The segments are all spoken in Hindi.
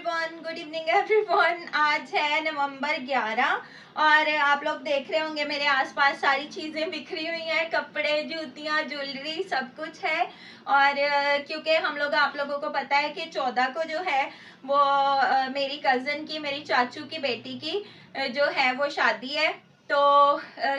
Everyone, good evening everyone. आज है नवंबर 11 और आप लोग देख रहे होंगे मेरे आसपास सारी चीज़ें बिखरी हुई हैं, कपड़े, जूतियाँ, ज्वेलरी, सब कुछ है। और क्योंकि हम लोग आप लोगों को पता है कि 14 को जो है वो मेरी कज़न की, मेरी चाचू की बेटी की जो है वो शादी है। तो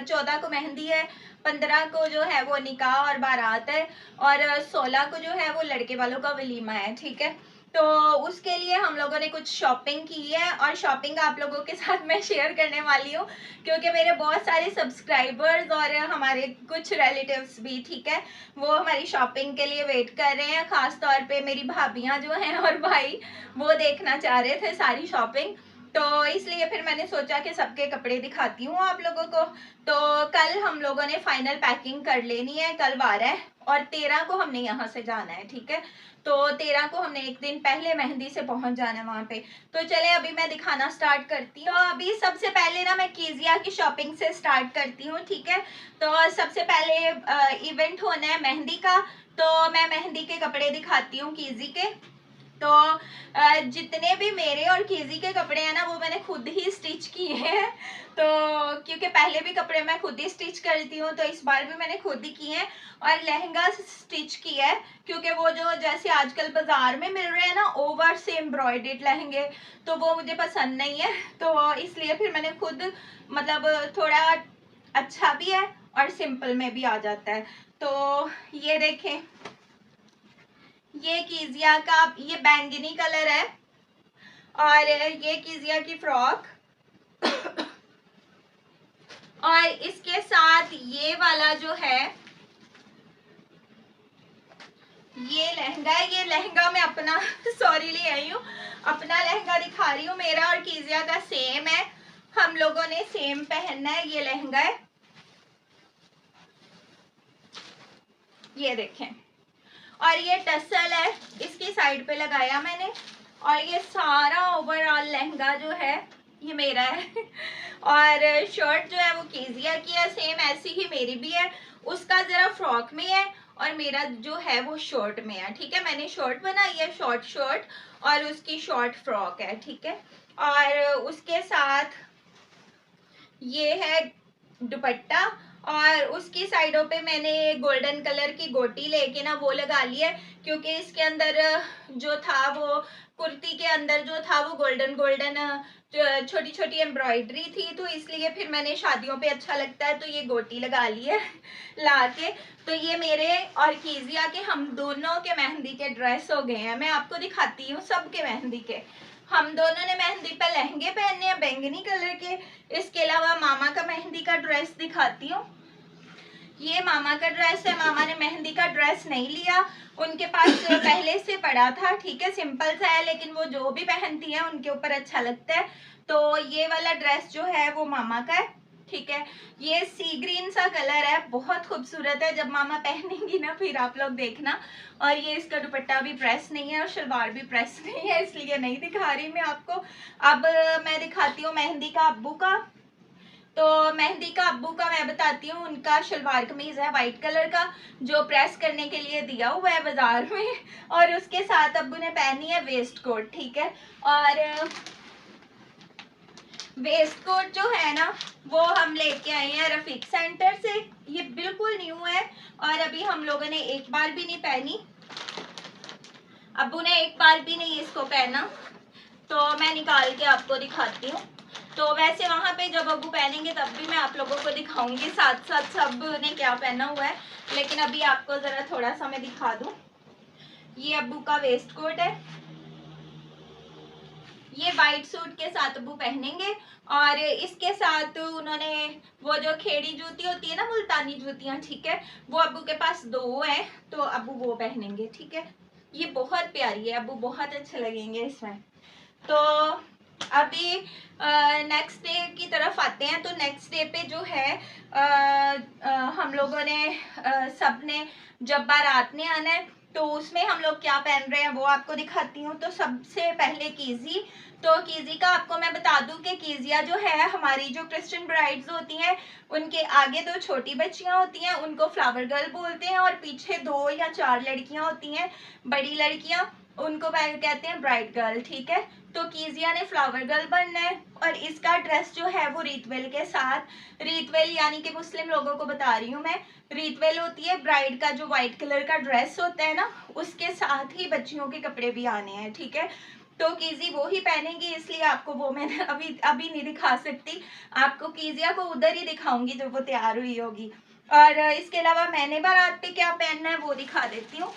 14 को मेहंदी है, 15 को जो है वो निकाह और बारात है और 16 को जो है वो लड़के वालों का वलीमा है। ठीक है, तो उसके लिए हम लोगों ने कुछ शॉपिंग की है और शॉपिंग आप लोगों के साथ मैं शेयर करने वाली हूँ क्योंकि मेरे बहुत सारे सब्सक्राइबर्स और हमारे कुछ रिलेटिव्स भी, ठीक है, वो हमारी शॉपिंग के लिए वेट कर रहे हैं। खास तौर पे मेरी भाभियाँ जो हैं और भाई, वो देखना चाह रहे थे सारी शॉपिंग। तो इसलिए फिर मैंने सोचा कि सबके कपड़े दिखाती हूँ आप लोगों को। तो कल हम लोगों ने फाइनल पैकिंग कर लेनी है, कल 12 है और 13 को हमने यहाँ से जाना है। ठीक है, तो 13 को हमने एक दिन पहले मेहंदी से पहुंच जाना है वहां पे। तो चले अभी मैं दिखाना स्टार्ट करती हूँ। तो अभी सबसे पहले ना मैं कीजिया की शॉपिंग से स्टार्ट करती हूँ। ठीक है, तो सबसे पहले इवेंट होना है मेहंदी का, तो मैं मेहंदी के कपड़े दिखाती हूँ कीजी के। तो जितने भी मेरे और कीजी के कपड़े हैं ना वो मैंने खुद ही स्टिच किए हैं। तो क्योंकि पहले भी कपड़े मैं खुद ही स्टिच करती हूँ तो इस बार भी मैंने खुद ही किए हैं। और लहंगा स्टिच किया है क्योंकि वो जो जैसे आजकल बाजार में मिल रहे हैं ना ओवर से एम्ब्रॉयडर्ड लहंगे, तो वो मुझे पसंद नहीं है। तो इसलिए फिर मैंने खुद, मतलब थोड़ा अच्छा भी है और सिंपल में भी आ जाता है। तो ये देखें, ये कीजिया का ये बैंगनी कलर है और ये कीजिया की फ्रॉक और इसके साथ ये वाला जो है ये लहंगा है। ये लहंगा मैं अपना सॉरी ले आई हूँ, अपना लहंगा दिखा रही हूँ। मेरा और कीजिया का सेम है, हम लोगों ने सेम पहनना है। ये लहंगा है, ये देखें, और ये टसल है, इसकी साइड पे लगाया मैंने। और ये सारा ओवरऑल लहंगा जो है ये मेरा है और शर्ट जो है वो कीजिया की है, सेम ऐसी ही मेरी भी है। उसका जरा फ्रॉक में है और मेरा जो है वो शर्ट में है। ठीक है, मैंने शर्ट बनाई है, शॉर्ट शर्ट, और उसकी शॉर्ट फ्रॉक है। ठीक है, और उसके साथ ये है दुपट्टा और उसकी साइडों पे मैंने गोल्डन कलर की गोटी लेके ना वो लगा ली है क्योंकि इसके अंदर जो था वो कुर्ती के अंदर जो था वो गोल्डन गोल्डन छोटी छोटी एम्ब्रॉयडरी थी, तो इसलिए फिर मैंने शादियों पे अच्छा लगता है तो ये गोटी लगा ली है ला के। तो ये मेरे और कीजिया के हम दोनों के मेहंदी के ड्रेस हो गए हैं। मैं आपको दिखाती हूँ सबके मेहंदी के। हम दोनों ने मेहंदी पे लहंगे पहने हैं बैंगनी कलर के। इसके अलावा मामा का मेहंदी का ड्रेस दिखाती हूँ। ये मामा का ड्रेस है, मामा ने मेहंदी का ड्रेस नहीं लिया, उनके पास पहले से पड़ा था। ठीक है, सिंपल सा है लेकिन वो जो भी पहनती है उनके ऊपर अच्छा लगता है। तो ये वाला ड्रेस जो है वो मामा का है। ठीक है, ये सी ग्रीन सा कलर है, बहुत खूबसूरत है। जब मामा पहनेंगी ना फिर आप लोग देखना। और ये इसका दुपट्टा भी प्रेस नहीं है और शलवार भी प्रेस नहीं है, इसलिए नहीं दिखा रही मैं आपको। अब मैं दिखाती हूँ मेहंदी का अब्बू का। तो मेहंदी का अब्बू का मैं बताती हूँ, उनका शलवार कमीज है वाइट कलर का जो प्रेस करने के लिए दिया हुआ है बाजार में, और उसके साथ अब्बू ने पहनी है वेस्ट कोट। ठीक है, और वेस्ट कोट जो है ना वो हम लेके आए हैं रफीक सेंटर से। ये बिल्कुल न्यू है और अभी हम लोगों ने एक बार भी नहीं पहनी, अब्बू ने एक बार भी नहीं इसको पहना। तो मैं निकाल के आपको दिखाती हूँ। तो वैसे वहाँ पे जब अब्बू पहनेंगे तब भी मैं आप लोगों को दिखाऊंगी साथ साथ सब ने क्या पहना हुआ है, लेकिन अभी आपको जरा थोड़ा सा मैं दिखा दूँ। ये अब्बू का वेस्ट कोट है, ये वाइट सूट के साथ अब्बू पहनेंगे और इसके साथ उन्होंने वो जो खेड़ी जूती होती है ना, मुल्तानी जूतियाँ, ठीक है, वो अब्बू के पास 2 है तो अब्बू वो पहनेंगे। ठीक है, ये बहुत प्यारी है, अब्बू बहुत अच्छे लगेंगे इसमें। तो अभी नेक्स्ट डे की तरफ आते हैं। तो नेक्स्ट डे पे जो है हम लोगों ने सब ने जब बारात ने आना है तो उसमें हम लोग क्या पहन रहे हैं वो आपको दिखाती हूँ। तो सबसे पहले कीजी, तो कीजी का आपको मैं बता दूं कि कीजिया जो है हमारी जो क्रिश्चियन ब्राइड्स होती हैं उनके आगे 2 छोटी बच्चियां होती हैं, उनको फ्लावर गर्ल बोलते हैं, और पीछे 2 या 4 लड़कियां होती हैं, बड़ी लड़कियां, उनको कहते हैं ब्राइट गर्ल, ठीक है। तो कीजिया ने फ्लावर गर्ल बनना है और इसका ड्रेस जो है वो रीतवेल के साथ, रीतवेल यानी कि मुस्लिम लोगों को बता रही हूँ मैं, रीतवेल होती है ब्राइड का जो व्हाइट कलर का ड्रेस होता है ना, उसके साथ ही बच्चियों के कपड़े भी आने हैं, ठीक है। तो कीजी वो ही पहनेगी, इसलिए आपको वो मैं अभी अभी नहीं दिखा सकती, आपको कीजिया को उधर ही दिखाऊंगी जब वो तैयार हुई होगी। और इसके अलावा मैंने बारात पे क्या पहनना है वो दिखा देती हूँ।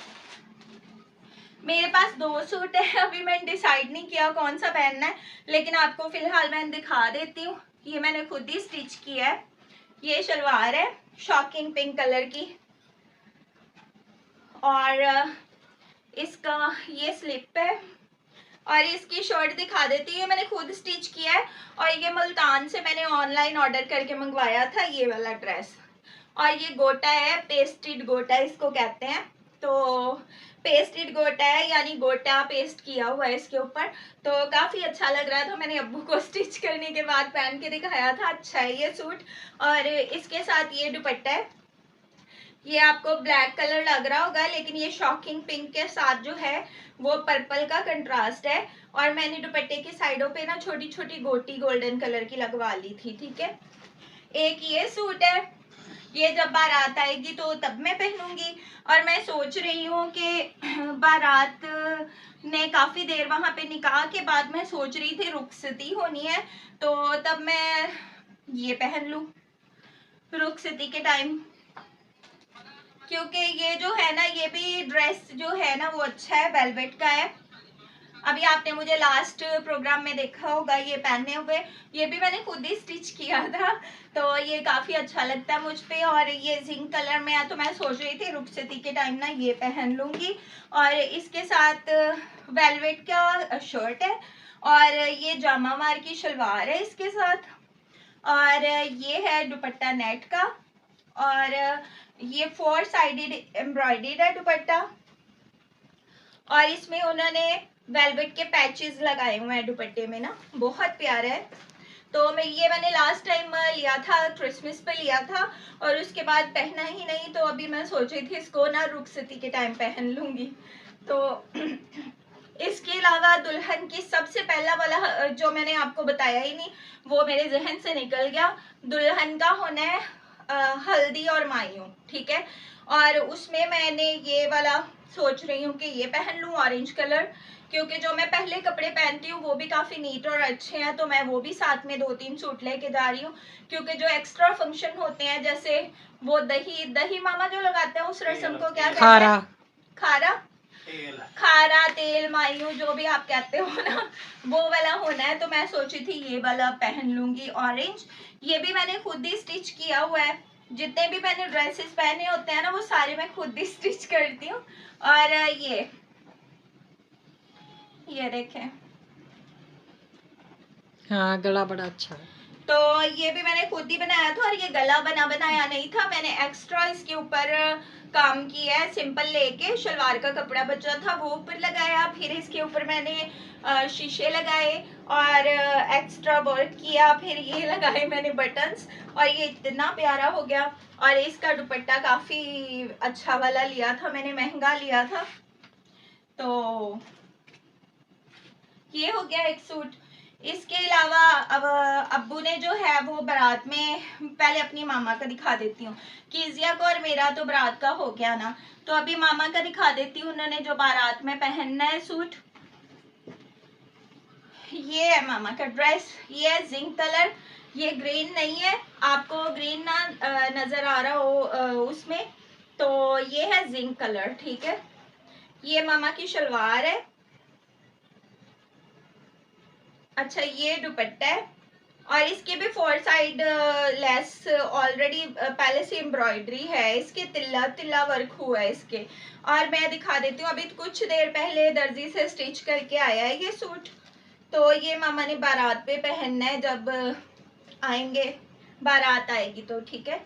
मेरे पास 2 सूट है, अभी मैंने डिसाइड नहीं किया कौन सा पहनना है, लेकिन आपको फिलहाल मैं दिखा देती हूँ। ये मैंने खुद ही स्टिच किया है। ये शलवार है शॉकिंग पिंक कलर की, और इसका ये स्लिप है, और इसकी शर्ट दिखा देती हूँ, मैंने खुद स्टिच किया है। और ये मुल्तान से मैंने ऑनलाइन ऑर्डर करके मंगवाया था ये वाला ड्रेस। और ये गोटा है, पेस्टेड गोटा इसको कहते हैं। तो पेस्टेड गोटा है यानी गोटा पेस्ट किया हुआ है इसके ऊपर, तो काफ़ी अच्छा लग रहा था। मैंने अब्बू को स्टिच करने के बाद पहन के दिखाया था, अच्छा है ये सूट। और इसके साथ ये दुपट्टा है, ये आपको ब्लैक कलर लग रहा होगा, लेकिन ये शॉकिंग पिंक के साथ जो है वो पर्पल का कंट्रास्ट है। और मैंने दुपट्टे की साइडों पे ना छोटी छोटी गोटी गोल्डन कलर की लगवा ली थी, ठीक है। एक ये सूट है, ये जब बारात आएगी तो तब मैं पहनूंगी। और मैं सोच रही हूँ कि बारात ने काफ़ी देर वहाँ पे निकाह के बाद मैं सोच रही थी रुखसती होनी है, तो तब मैं ये पहन लूँ रुखसती के टाइम, क्योंकि ये जो है ना ये भी ड्रेस जो है ना वो अच्छा है, वेलवेट का है। अभी आपने मुझे लास्ट प्रोग्राम में देखा होगा ये पहने हुए, ये भी मैंने खुद ही स्टिच किया था, तो ये काफ़ी अच्छा लगता है मुझ पे। और ये जिंक कलर में है, तो मैं सोच रही थी रुखसती के टाइम ना ये पहन लूँगी। और इसके साथ वेलवेट का शर्ट है, और ये जामा मार की शलवार है इसके साथ, और ये है दुपट्टा नेट का, और ये 4 साइडेड एम्ब्रॉयडर्ड है दुपट्टा, और इसमें उन्होंने वेलवेट के पैचेस लगाए हुए हैं दुपट्टे में ना, बहुत प्यारा है। तो मैंने लास्ट टाइम लिया था, क्रिसमस पे लिया था, और उसके बाद पहना ही नहीं, तो अभी मैं सोच रही थी इसको ना रुखसती के टाइम पहन लूँगी। तो इसके अलावा दुल्हन की सबसे पहला वाला जो मैंने आपको बताया ही नहीं, वो मेरे जहन से निकल गया। दुल्हन का होना है हल्दी और मायूं, ठीक है। और उसमें मैंने ये वाला सोच रही हूँ कि ये पहन लूँ ऑरेंज कलर, क्योंकि जो मैं पहले कपड़े पहनती हूँ वो भी काफ़ी नीट और अच्छे हैं, तो मैं वो भी साथ में 2-3 सूट लेके जा रही हूँ। क्योंकि जो एक्स्ट्रा फंक्शन होते हैं, जैसे वो दही दही मामा जो लगाते हैं उस रस्म को क्या कहते हैं, खारा खारा तेल मायूं जो भी आप कहते हो ना, वो वाला होना है। तो मैं सोची थी ये वाला पहन लूंगी ऑरेंज। ये भी मैंने खुद ही स्टिच किया हुआ है, जितने भी मैंने ड्रेसेस पहने होते हैं ना वो सारे मैं खुद ही स्टिच करती हूँ। और ये देखें, हाँ गला बड़ा अच्छा है। तो ये भी मैंने खुद ही बनाया था, और ये गला बनाया नहीं था, मैंने एक्स्ट्रा इसके ऊपर काम किया है। सिंपल लेके शलवार का कपड़ा बचा था वो ऊपर लगाया, फिर इसके ऊपर मैंने शीशे लगाए और एक्स्ट्रा वर्क किया, फिर ये लगाए मैंने बटन्स, और ये इतना प्यारा हो गया। और इसका दुपट्टा काफ़ी अच्छा वाला लिया था मैंने, महंगा लिया था। तो ये हो गया एक सूट। इसके अलावा अब अब्बू ने जो है वो बारात में, पहले अपनी मामा का दिखा देती हूँ, कीजिया को और मेरा तो बारात का हो गया ना, तो अभी मामा का दिखा देती हूँ उन्होंने जो बारात में पहनना है सूट। ये है मामा का ड्रेस, ये है जिंक कलर, ये ग्रीन नहीं है, आपको ग्रीन ना नजर आ रहा हो उसमें, तो ये है जिंक कलर, ठीक है। ये मामा की शलवार है, अच्छा ये दुपट्टा है, और इसके भी 4 साइड लेस ऑलरेडी पहले से एम्ब्रॉयडरी है, इसके तिल्ला तिल्ला वर्क हुआ है इसके। और मैं दिखा देती हूँ, अभी कुछ देर पहले दर्जी से स्टिच करके आया है ये सूट, तो ये मामा ने बारात पे पहनना है जब आएंगे, बारात आएगी तो, ठीक है।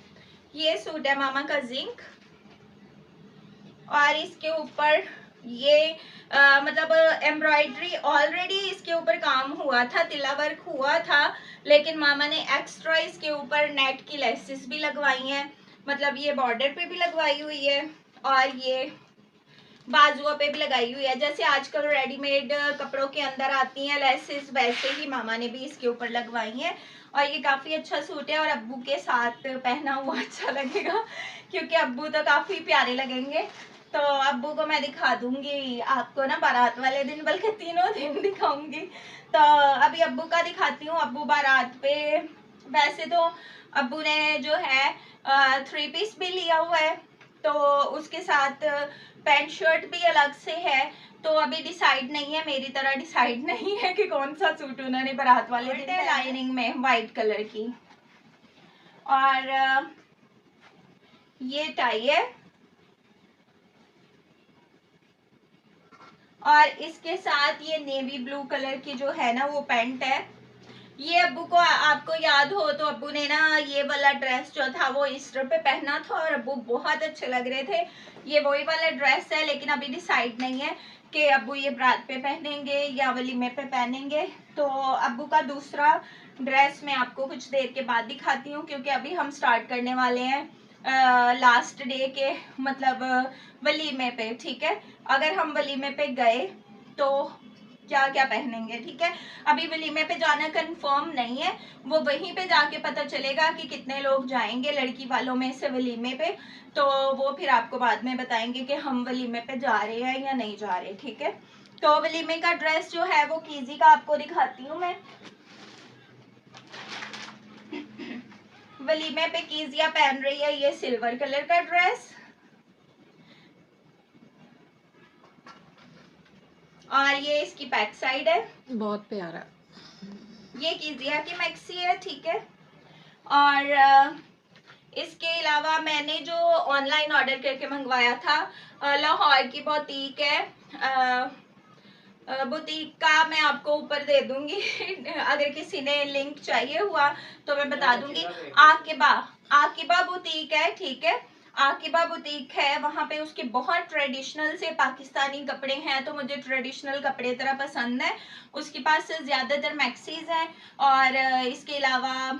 ये सूट है मामा का जिंक, और इसके ऊपर ये मतलब एम्ब्रॉयडरी ऑलरेडी इसके ऊपर काम हुआ था, तिला वर्क हुआ था, लेकिन मामा ने एक्स्ट्रा इसके ऊपर नेट की लेसेस भी लगवाई हैं, मतलब ये बॉर्डर पे भी लगवाई हुई है, और ये बाजुओं पे भी लगाई हुई है, जैसे आजकल रेडीमेड कपड़ों के अंदर आती हैं लेसेस, वैसे ही मामा ने भी इसके ऊपर लगवाई हैं। और ये काफी अच्छा सूट है और अब्बू के साथ पहना हुआ अच्छा लगेगा, क्योंकि अब्बू तो काफी प्यारे लगेंगे। तो अब्बू को मैं दिखा दूंगी आपको ना बारात वाले दिन, बल्कि तीनों दिन दिखाऊंगी। तो अभी अब्बू का दिखाती हूँ। अब्बू बारात पे वैसे तो अब्बू ने जो है 3 पीस भी लिया हुआ है, तो उसके साथ पैंट शर्ट भी अलग से है। तो अभी डिसाइड नहीं है, मेरी तरह डिसाइड नहीं है कि कौन सा सूट उन्होंने बारात वाले दिन है। लाइनिंग में वाइट कलर की, और ये टाई है, और इसके साथ ये नेवी ब्लू कलर की जो है ना वो पैंट है। ये अब्बू को, आपको याद हो तो अब्बू ने ना ये वाला ड्रेस जो था वो ईस्टर पे पहना था और अब्बू बहुत अच्छे लग रहे थे। ये वही वाला ड्रेस है, लेकिन अभी डिसाइड नहीं है कि अब्बू ये बारात पे पहनेंगे या वलीमे पे पहनेंगे। तो अब्बू का दूसरा ड्रेस मैं आपको कुछ देर के बाद दिखाती हूँ, क्योंकि अभी हम स्टार्ट करने वाले हैं लास्ट डे के, मतलब वलीमे पे। ठीक है, अगर हम वलीमे पे गए तो क्या क्या पहनेंगे, ठीक है। अभी वलीमे पे जाना कंफर्म नहीं है, वो वहीं पे जाके पता चलेगा कि कितने लोग जाएंगे लड़की वालों में से वलीमे पे। तो वो फिर आपको बाद में बताएंगे कि हम वलीमे पे जा रहे हैं या नहीं जा रहे, ठीक है। तो वलीमे का ड्रेस जो है वो कीजी का आपको दिखाती हूँ मैं। वलीमे पे कीजिया पहन रही है ये सिल्वर कलर का ड्रेस, और ये इसकी बैक साइड है, बहुत प्यारा। ये कीजिया की मैक्सी है, ठीक है। और इसके अलावा मैंने जो ऑनलाइन ऑर्डर करके मंगवाया था, लाहौर की बुटीक है, बुटीक का मैं आपको ऊपर दे दूंगी अगर किसी ने लिंक चाहिए हुआ तो मैं बता दूंगी। आकिबा बुटीक है, ठीक है। आकिबा बुटीक है, वहां पे उसके बहुत ट्रेडिशनल से पाकिस्तानी कपड़े हैं, तो मुझे ट्रेडिशनल कपड़े तरह पसंद है। उसके पास ज्यादातर मैक्सीज हैं, और इसके अलावा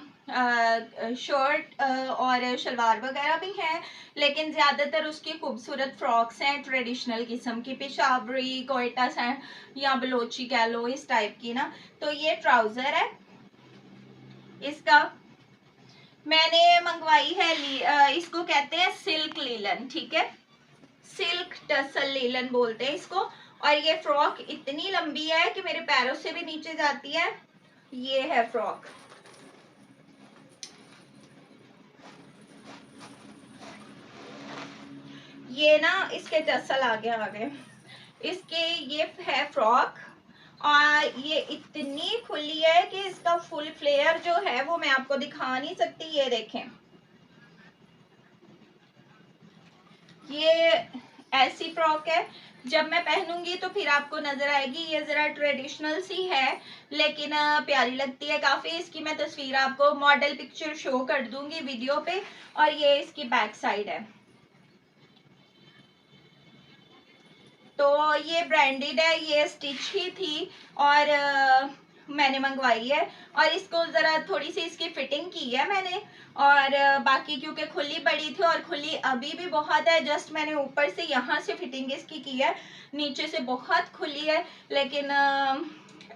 शर्ट और शलवार वगैरह भी हैं, लेकिन ज्यादातर उसकी खूबसूरत फ्रॉक्स हैं ट्रेडिशनल किस्म की, पेशावरी, कोयटा से या बलोची कह लो, इस टाइप की ना। तो ये ट्राउजर है इसका, मैंने मंगवाई है, इसको कहते हैं सिल्क लीलन, ठीक है, सिल्क टसल लीलन बोलते हैं इसको। और ये फ्रॉक इतनी लंबी है कि मेरे पैरों से भी नीचे जाती है। ये है फ्रॉक, ये ना इसके टसल आगे इसके, ये है फ्रॉक, और ये इतनी खुली है कि इसका फुल फ्लेयर जो है वो मैं आपको दिखा नहीं सकती। ये देखें, ये ऐसी फ्रॉक है, जब मैं पहनूंगी तो फिर आपको नजर आएगी। ये जरा ट्रेडिशनल सी है, लेकिन प्यारी लगती है काफी। इसकी मैं तस्वीर आपको मॉडल पिक्चर शो कर दूंगी वीडियो पे। और ये इसकी बैक साइड है, तो ये ब्रांडेड है, ये स्टिच ही थी और मैंने मंगवाई है। और इसको जरा थोड़ी सी इसकी फिटिंग की है मैंने, और बाकी क्योंकि खुली पड़ी थी और खुली अभी भी बहुत है, जस्ट मैंने ऊपर से यहाँ से फिटिंग इसकी की है, नीचे से बहुत खुली है। लेकिन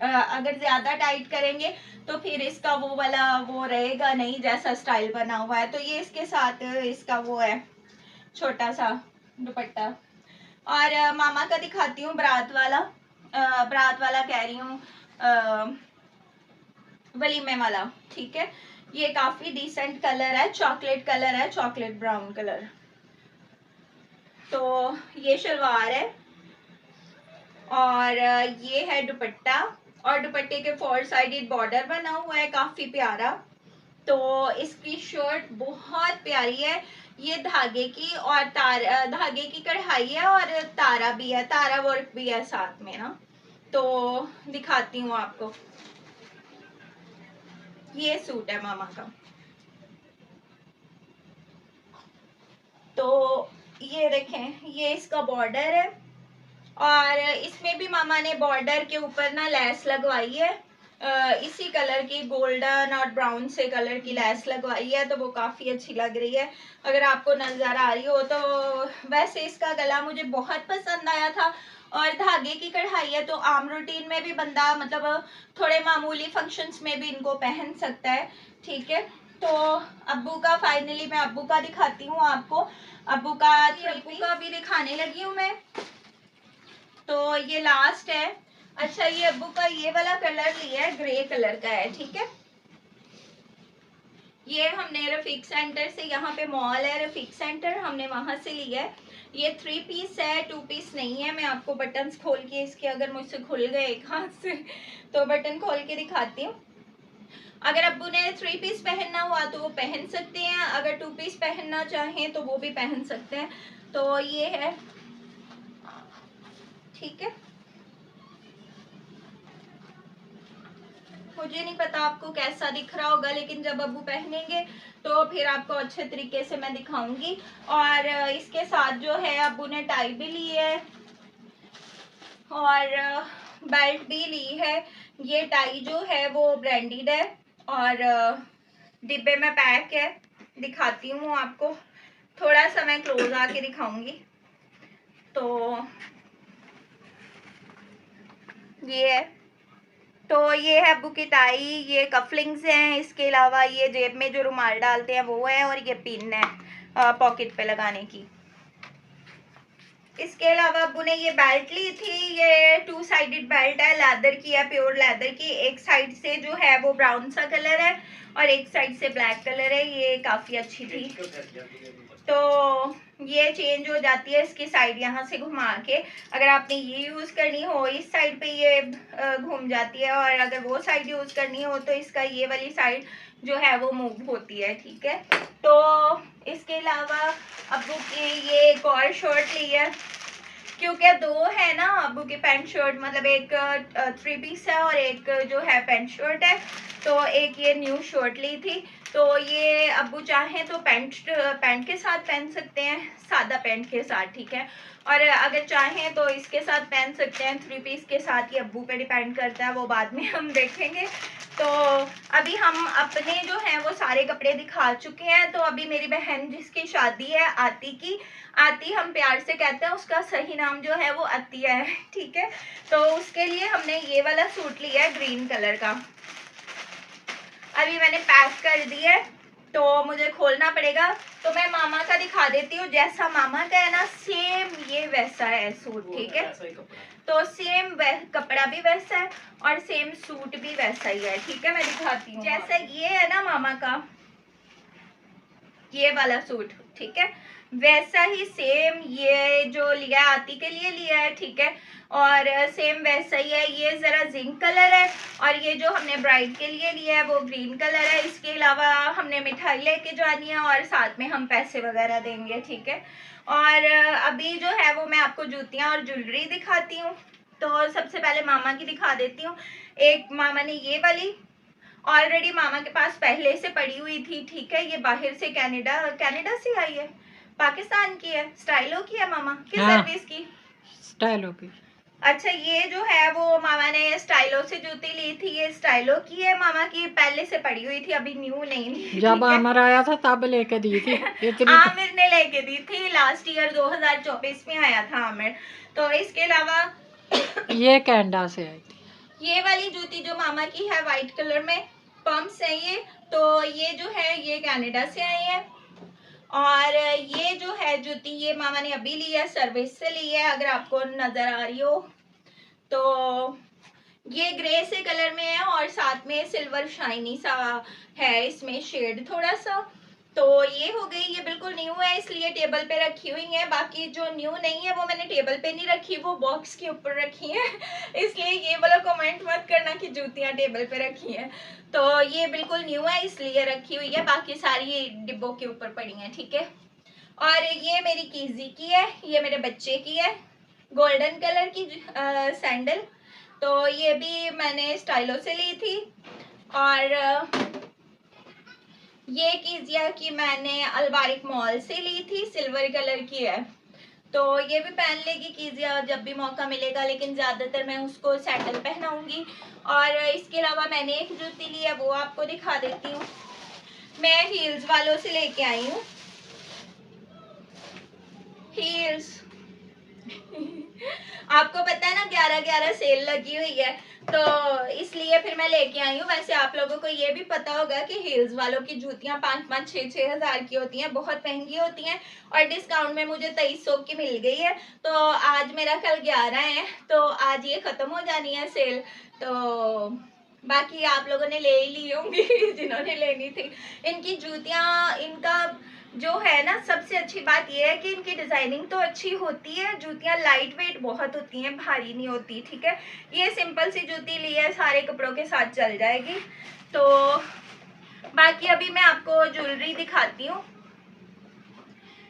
अगर ज्यादा टाइट करेंगे तो फिर इसका वो वाला वो रहेगा नहीं जैसा स्टाइल बना हुआ है। तो ये इसके साथ इसका वो है छोटा सा दुपट्टा। और मामा का दिखाती हूँ बारात वाला, बारात वाला कह रही हूँ वलीमे वाला, ठीक है। ये काफी डिसेंट कलर है, चॉकलेट कलर है, चॉकलेट ब्राउन कलर। तो ये शलवार है, और ये है दुपट्टा, और दुपट्टे के 4 साइडेड बॉर्डर बना हुआ है काफी प्यारा। तो इसकी शर्ट बहुत प्यारी है, ये धागे की और धागे की कढ़ाई है, और तारा भी है, तारा वर्क भी है साथ में ना। तो दिखाती हूँ आपको, ये सूट है मामा का। तो ये देखें, ये इसका बॉर्डर है, और इसमें भी मामा ने बॉर्डर के ऊपर ना लेस लगवाई है, इसी कलर की गोल्डन और ब्राउन से कलर की लैस लगवाई है, तो वो काफ़ी अच्छी लग रही है, अगर आपको नज़र आ रही हो तो। वैसे इसका गला मुझे बहुत पसंद आया था, और धागे की कढ़ाई है, तो आम रूटीन में भी बंदा मतलब थोड़े मामूली फंक्शंस में भी इनको पहन सकता है, ठीक है। तो अब्बू का फाइनली मैं अब्बू का दिखाती हूँ आपको। अब्बू का भी दिखाने लगी हूँ मैं। तो ये लास्ट है। अच्छा, ये अब्बू का ये वाला कलर लिया है, ग्रे कलर का है, ठीक है। ये हमने रफीक सेंटर से, यहाँ पे मॉल है रफीक सेंटर, हमने वहां से लिया है। ये 3 पीस है, 2 पीस नहीं है। मैं आपको बटन्स खोल के इसके, अगर मुझसे खुल गए एक हाथ से तो बटन खोल के दिखाती हूँ। अगर अब्बू ने 3 पीस पहनना हुआ तो वो पहन सकते हैं, अगर 2 पीस पहनना चाहें तो वो भी पहन सकते हैं। तो ये है, ठीक है। मुझे नहीं पता आपको कैसा दिख रहा होगा, लेकिन जब अब्बू पहनेंगे तो फिर आपको अच्छे तरीके से मैं दिखाऊंगी। और इसके साथ जो है अब्बू ने टाई भी ली है और बेल्ट भी ली है। ये टाई जो है वो ब्रांडेड है और डिब्बे में पैक है। दिखाती हूँ आपको, थोड़ा सा मैं क्लोज आके दिखाऊंगी। तो ये है, तो ये है अब्बू की टाई, ये कफलिंग्स हैं, इसके अलावा ये जेब में जो रुमाल डालते हैं वो है, और ये पिन है पॉकेट पे लगाने की। इसके अलावा अब्बू ने ये बेल्ट ली थी, ये 2 साइडेड बेल्ट है, लेदर की है, प्योर लेदर की। एक साइड से जो है वो ब्राउन सा कलर है और एक साइड से ब्लैक कलर है। ये काफी अच्छी थी। तो ये चेंज हो जाती है इसकी साइड, यहाँ से घुमा के अगर आपने ये यूज करनी हो इस साइड पे ये घूम जाती है, और अगर वो साइड यूज करनी हो तो इसका ये वाली साइड जो है वो मूव होती है, ठीक है। तो इसके अलावा अब्बू की ये एक और शर्ट ली है, क्योंकि 2 है ना अब्बू की पैंट शर्ट, मतलब एक 3 पीस है और एक जो है पैंट शर्ट है। तो एक ये न्यू शर्ट ली थी, तो ये अब्बू चाहें तो पैंट के साथ पहन सकते हैं, सादा पैंट के साथ, ठीक है। और अगर चाहें तो इसके साथ पहन सकते हैं, 3 पीस के साथ। ये अब्बू पे डिपेंड करता है, वो बाद में हम देखेंगे। तो अभी हम अपने जो हैं वो सारे कपड़े दिखा चुके हैं। तो अभी मेरी बहन जिसकी शादी है आती की, आती हम प्यार से कहते हैं, उसका सही नाम जो है वो अतिया है, ठीक है। तो उसके लिए हमने ये वाला सूट लिया है ग्रीन कलर का। अभी मैंने पैक कर दिया है, तो मुझे खोलना पड़ेगा। तो मैं मामा का दिखा देती हूँ, जैसा मामा का है ना सेम ये वैसा है सूट, ठीक है। तो सेम कपड़ा भी वैसा है और सेम सूट भी वैसा ही है, ठीक है। मैं दिखाती हूँ, जैसा ये है ना मामा का ये वाला सूट, ठीक है, वैसा ही सेम ये जो लिया है आती के लिए लिया है, ठीक है। और सेम वैसा ही है। ये जरा जिंक कलर है और ये जो हमने ब्राइड के लिए लिया है वो ग्रीन कलर है। इसके अलावा हमने मिठाई लेके जानी है और साथ में हम पैसे वगैरह देंगे, ठीक है। और अभी जो है वो मैं आपको जूतियां और ज्वेलरी दिखाती हूँ। तो सबसे पहले मामा की दिखा देती हूँ। एक मामा ने ये वाली ऑलरेडी मामा के पास पहले से पड़ी हुई थी, ठीक है। ये बाहर से कनाडा से आई है, पाकिस्तान की है, स्टाइलो की है मामा, किस सर्विस की? स्टाइलो की। अच्छा, ये जो है वो मामा ने स्टाइलो से जूती ली थी, ये स्टाइलो की है मामा की, पहले से पड़ी हुई थी, अभी न्यू नहीं ली। जब आमिर आया था तब लेके दी थी इतनी। आमिर ने लेके दी थी, लास्ट ईयर 2024 में आया था आमिर। तो इसके अलावा ये कनाडा से आई थी। ये वाली जूती जो मामा की है व्हाइट कलर में, पम्प्स है ये, तो ये जो है ये कनाडा से आई है। और ये जो है जूती ये मामा ने अभी ली है, सर्विस से ली है, अगर आपको नजर आ रही हो तो। ये ग्रे से कलर में है और साथ में सिल्वर शाइनी सा है इसमें शेड थोड़ा सा। तो ये हो गई, ये बिल्कुल न्यू है इसलिए टेबल पे रखी हुई है। बाकी जो न्यू नहीं है वो मैंने टेबल पे नहीं रखी, वो बॉक्स के ऊपर रखी है इसलिए ये वाला कमेंट मत करना कि जूतियां टेबल पे रखी हैं। तो ये बिल्कुल न्यू है इसलिए रखी हुई है, बाकी सारी डिब्बों के ऊपर पड़ी हैं, ठीक है। और ये मेरी कीजी की है, ये मेरे बच्चे की है, गोल्डन कलर की सैंडल। तो ये भी मैंने स्टाइलो से ली थी। और ये कीजिया की मैंने अलबारिक मॉल से ली थी, सिल्वर कलर की है। तो ये भी पहन लेगी कीजिया जब भी मौका मिलेगा, लेकिन ज़्यादातर मैं उसको सैंडल पहनाऊंगी। और इसके अलावा मैंने एक जूती ली है, वो आपको दिखा देती हूँ। मैं हील्स वालों से लेके आई हूँ हील्स। आपको पता है ना 11/11 सेल लगी हुई है, तो इसलिए फिर मैं लेके आई हूँ। वैसे आप लोगों को ये भी पता होगा कि हील्स वालों की जूतियाँ 5-5, 6-6 हज़ार की होती हैं, बहुत महंगी होती हैं। और डिस्काउंट में मुझे 2300 की मिल गई है। तो आज मेरा कल 11 है, तो आज ये ख़त्म हो जानी है सेल। तो बाकी आप लोगों ने ले ही ली होंगी जिन्होंने लेनी थी। इनकी जूतियाँ, इनका जो है ना, सबसे अच्छी बात यह है कि इनकी डिज़ाइनिंग तो अच्छी होती है। जूतियाँ लाइट वेट बहुत होती हैं, भारी नहीं होती, ठीक है। ये सिंपल सी जूती ली है, सारे कपड़ों के साथ चल जाएगी। तो बाकी अभी मैं आपको ज्वेलरी दिखाती हूँ।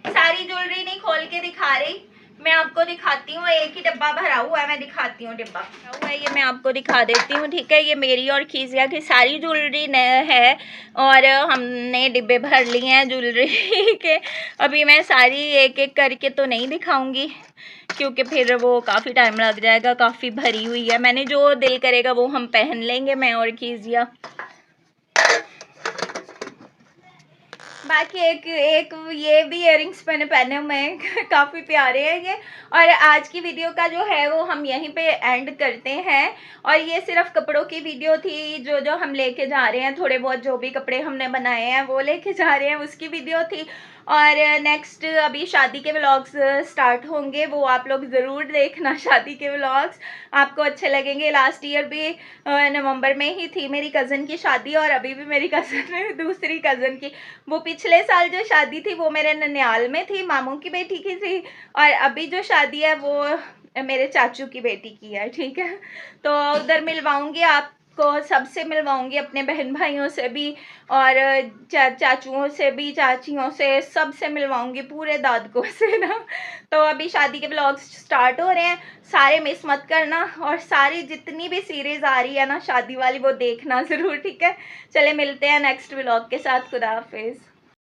सारी ज्वेलरी नहीं खोल के दिखा रही, मैं आपको दिखाती हूँ। एक ही डब्बा भरा हुआ है, मैं दिखाती हूँ। डिब्बा भरा हुआ है, ये मैं आपको दिखा देती हूँ, ठीक है। ये मेरी और कीजिया की सारी ज्वेलरी है और हमने डिब्बे भर लिए हैं ज्वेलरी के। अभी मैं सारी एक एक करके तो नहीं दिखाऊंगी, क्योंकि फिर वो काफ़ी टाइम लग जाएगा, काफ़ी भरी हुई है। मैंने जो दिल करेगा वो हम पहन लेंगे, मैं और कीजिया। बाकी एक ये भी इयरिंग्स मैंने पहने हुए हैं काफ़ी प्यारे हैं ये। और आज की वीडियो का जो है वो हम यहीं पे एंड करते हैं। और ये सिर्फ कपड़ों की वीडियो थी, जो हम लेके जा रहे हैं, थोड़े बहुत जो भी कपड़े हमने बनाए हैं वो लेके जा रहे हैं, उसकी वीडियो थी। और नेक्स्ट अभी शादी के व्लॉग्स स्टार्ट होंगे, वो आप लोग ज़रूर देखना। शादी के व्लॉग्स आपको अच्छे लगेंगे। लास्ट ईयर भी नवंबर में ही थी मेरी कज़न की शादी, और अभी भी मेरी कज़न दूसरी कज़न की, वो पिछले साल जो शादी थी वो मेरे ननियाल में थी, मामू की बेटी की थी। और अभी जो शादी है वो मेरे चाचू की बेटी की है, ठीक है। तो उधर मिलवाऊंगी आपको, सबसे मिलवाऊंगी, अपने बहन भाइयों से भी और चाचुओं से भी, चाचियों से, सबसे मिलवाऊंगी, पूरे दादकों से ना। तो अभी शादी के ब्लॉग्स स्टार्ट हो रहे हैं, सारे मिस मत करना। और सारी जितनी भी सीरीज़ आ रही है ना शादी वाली, वो देखना ज़रूर, ठीक है। चले मिलते हैं नेक्स्ट व्लॉग के साथ। खुदा हाफिज़।